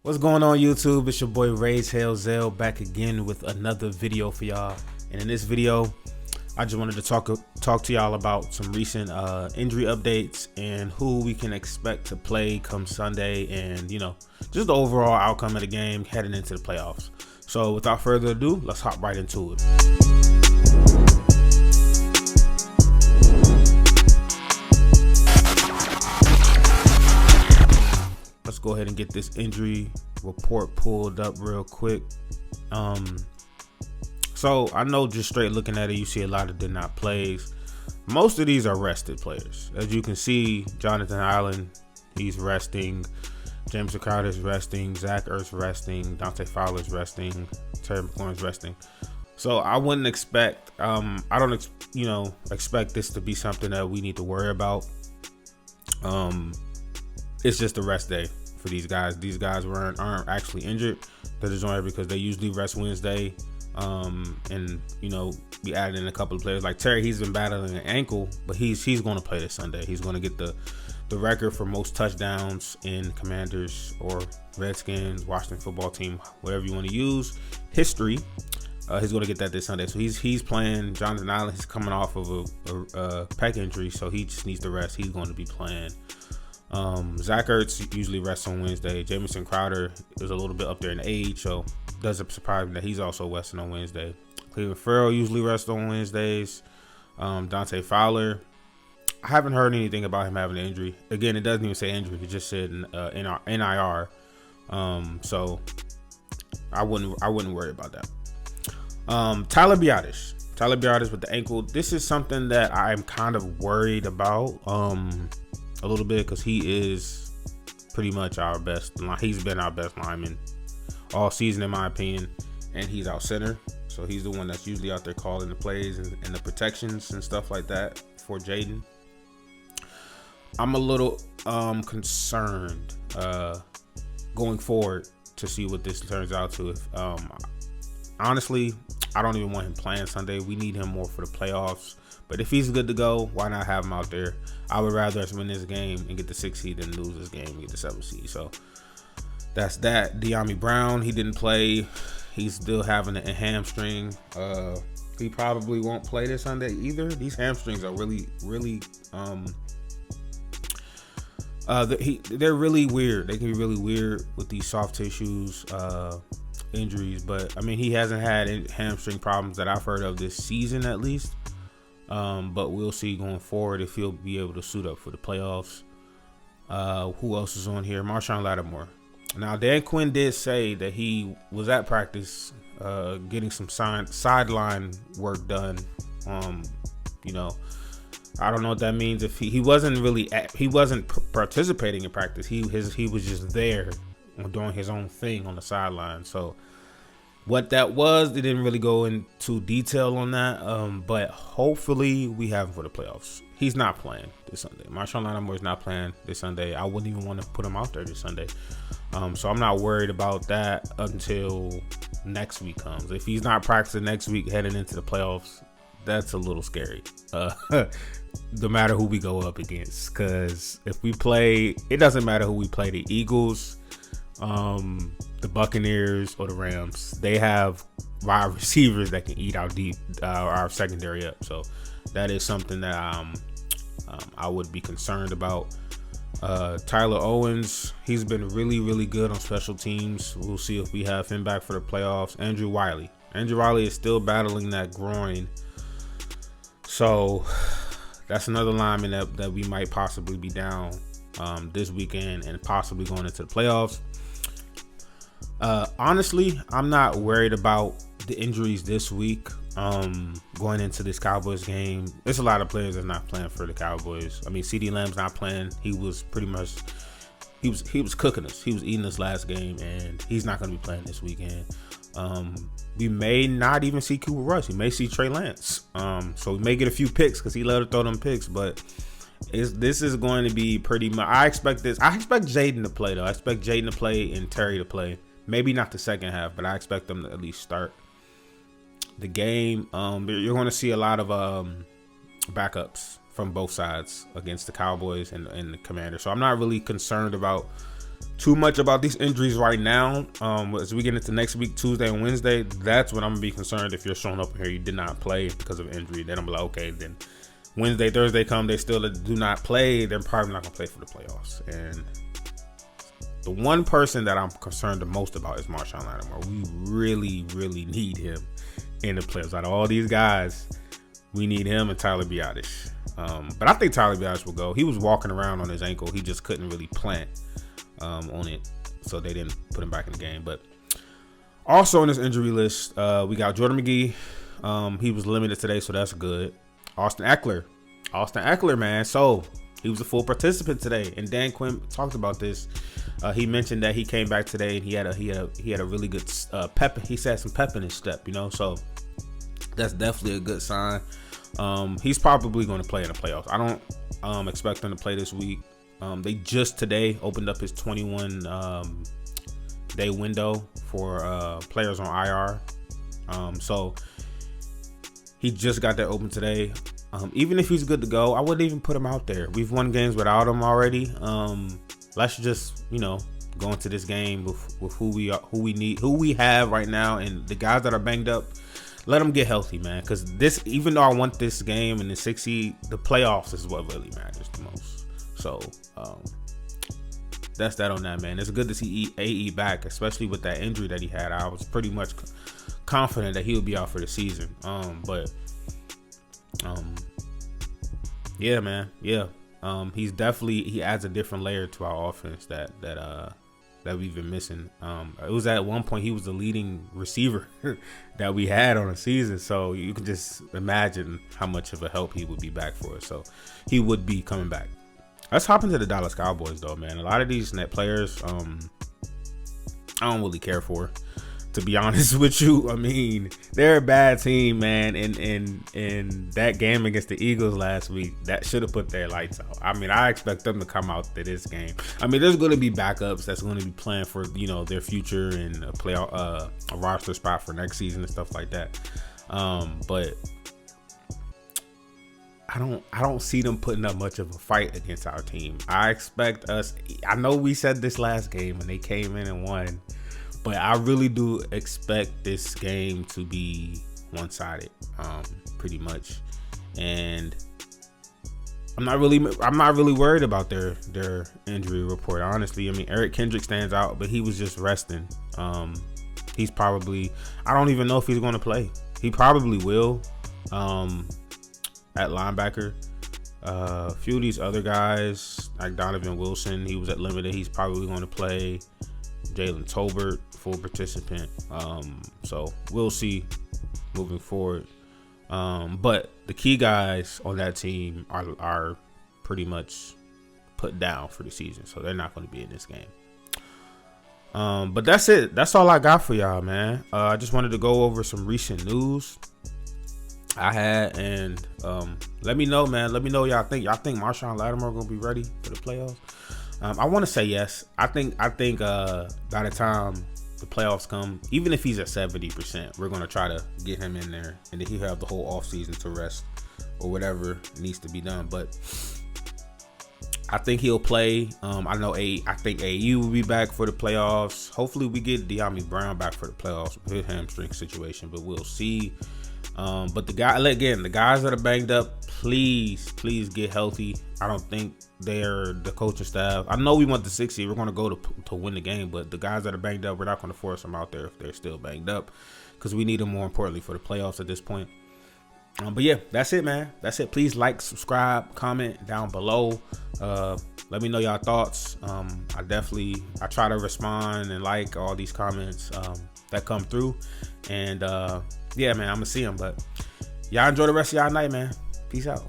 What's going on, YouTube? It's your boy Ray's Hell Zell back again with another video for y'all. And in this video, I just wanted to talk to y'all about some recent injury updates and who we can expect to play come Sunday, and just the overall outcome of the game heading into the playoffs. So without further ado, let's hop right into it. Let's go ahead and get this injury report pulled up real quick. So I know just straight looking at it, you see a lot of did not plays. Most of these are rested players. As you can see, Jonathan Allen, he's resting. James Crowder's resting. Zach Ertz resting. Dante Fowler's resting. Terry McLaurin's resting. So I wouldn't expect, I don't expect this to be something that we need to worry about. It's just a rest day for these guys. These guys aren't actually injured. They're just on here because they usually rest Wednesday. And we added in a couple of players like Terry. He's been battling an ankle, but he's going to play this Sunday. He's going to get the record for most touchdowns in Commanders or Redskins, Washington football team, whatever you want to use, history. He's going to get that this Sunday. So he's playing. Jonathan Allen, he's coming off of a pec injury, so he just needs to rest. He's going to be playing. Zach Ertz usually rests on Wednesday. Jamison Crowder is a little bit up there in age, so doesn't surprise me that he's also resting on Wednesday. Cleveland Farrell usually rests on Wednesdays. Dante Fowler, I haven't heard anything about him having an injury. Again, it doesn't even say injury. It just said NIR. So I wouldn't worry about that. Tyler Biadasz with the ankle. This is something that I'm kind of worried about. A little bit, because he is pretty much our best. He's been our best lineman all season, in my opinion, and he's our center. So he's the one that's usually out there calling the plays and the protections and stuff like that for Jaden. I'm a little concerned going forward to see what this turns out to. If honestly, I don't even want him playing Sunday. We need him more for the playoffs. But if he's good to go, why not have him out there? I would rather us win this game and get the 6th seed than lose this game and get the 7th seed. So that's that. De'Ami Brown, he didn't play. He's still having a hamstring. He probably won't play this Sunday either. These hamstrings are really they're really weird. They can be really weird with these soft tissues injuries. But I mean, he hasn't had any hamstring problems that I've heard of this season, at least. But we'll see going forward if he'll be able to suit up for the playoffs. Who else is on here? Marshon Lattimore. Now, Dan Quinn did say that he was at practice getting some sideline work done. I don't know what that means. If he wasn't participating in practice. He was just there doing his own thing on the sideline. So what that was, they didn't really go into detail on that, but hopefully we have him for the playoffs. He's not playing this Sunday. Marshon Lattimore is not playing this Sunday. I wouldn't even want to put him out there this Sunday. So I'm not worried about that until next week comes. If he's not practicing next week heading into the playoffs, that's a little scary. No matter who we go up against, because if we play, it doesn't matter who we play, the Eagles, the Buccaneers, or the Rams, they have wide receivers that can eat our secondary up. So that is something that I would be concerned about. Tyler Owens, he's been really good on special teams. We'll see if we have him back for the playoffs. Andrew Wiley is still battling that groin, so that's another lineman that we might possibly be down this weekend and possibly going into the playoffs. Honestly, I'm not worried about the injuries this week. Going into this Cowboys game, there's a lot of players that's not playing for the Cowboys. I mean, CeeDee Lamb's not playing. He was cooking us. He was eating us last game, and he's not going to be playing this weekend. We may not even see Cooper Rush. We may see Trey Lance. So we may get a few picks because he loved to throw them picks, but this is going to be pretty much. I expect Jaden to play, though. I expect Jaden to play and Terry to play. Maybe not the second half, but I expect them to at least start the game. You're going to see a lot of backups from both sides against the Cowboys and the Commanders. So I'm not really concerned about too much about these injuries right now. As we get into next week, Tuesday and Wednesday, that's when I'm gonna be concerned. If you're showing up here, you did not play because of injury, then I'm like, okay, then Wednesday, Thursday come, they still do not play, they're probably not gonna play for the playoffs. And the one person that I'm concerned the most about is Marshon Lattimore. We really, really need him in the playoffs. Out of all these guys, we need him and Tyler Biadasz. But I think Tyler Biadasz will go. He was walking around on his ankle. He just couldn't really plant on it, so they didn't put him back in the game. But also on this injury list, we got Jordan McGee. He was limited today, so that's good. Austin Ekeler, man. So he was a full participant today, and Dan Quinn talked about this. He mentioned that he came back today and he had a really good pep. He said some pep in his step, so that's definitely a good sign. He's probably going to play in the playoffs. I don't expect him to play this week. They just today opened up his 21 day window for players on IR. So he just got that open today. Even if he's good to go, I wouldn't even put him out there. We've won games without him already. Let's just, go into this game with who we have right now, and the guys that are banged up, let them get healthy, man. Because even though I want this game and the 6 seed, the playoffs is what really matters the most. So that's that on that, man. It's good to see AE back, especially with that injury that he had. I was pretty much confident that he would be out for the season. Yeah, man. Yeah. He adds a different layer to our offense that we've been missing. It was at one point he was the leading receiver that we had on the season, so you can just imagine how much of a help he would be back for us. So he would be coming back. Let's hop into the Dallas Cowboys though, man. A lot of these net players, I don't really care for, to be honest with you. I mean, they're a bad team, man. And that game against the Eagles last week, that should have put their lights out. I mean, I expect them to come out to this game. I mean, there's going to be backups that's going to be playing for, their future and a roster spot for next season and stuff like that. But I don't see them putting up much of a fight against our team. I expect us. I know we said this last game and they came in and won, but I really do expect this game to be one-sided, pretty much. And I'm not really worried about their injury report, honestly. I mean, Eric Kendrick stands out, but he was just resting. He's probably, I don't even know if he's going to play. He probably will. At linebacker, a few of these other guys like Donovan Wilson, he was at limited. He's probably going to play. Jalen Tolbert, full participant. So we'll see moving forward. But the key guys on that team are pretty much put down for the season, so they're not going to be in this game. But that's it. That's all I got for y'all, man. I just wanted to go over some recent news I had, and let me know, man. Let me know what y'all think. Y'all think Marshon Lattimore gonna be ready for the playoffs? I want to say yes. I think by the time the playoffs come, even if he's at 70%, we're gonna try to get him in there, and then he'll have the whole offseason to rest or whatever needs to be done. But I think he'll play. I think AU will be back for the playoffs. Hopefully, we get De'Ami Brown back for the playoffs with his hamstring situation, but we'll see. But the guys that are banged up, please get healthy. I don't think they're the coaching staff. I know we want the 6 seed. We're going to go to win the game, but the guys that are banged up, we're not going to force them out there if they're still banged up, because we need them more importantly for the playoffs at this point. But yeah, that's it, man. That's it. Please like, subscribe, comment down below. Let me know y'all thoughts. I try to respond and like all these comments that come through. And yeah, man, I'm gonna see them. But y'all enjoy the rest of y'all night, man. Peace out.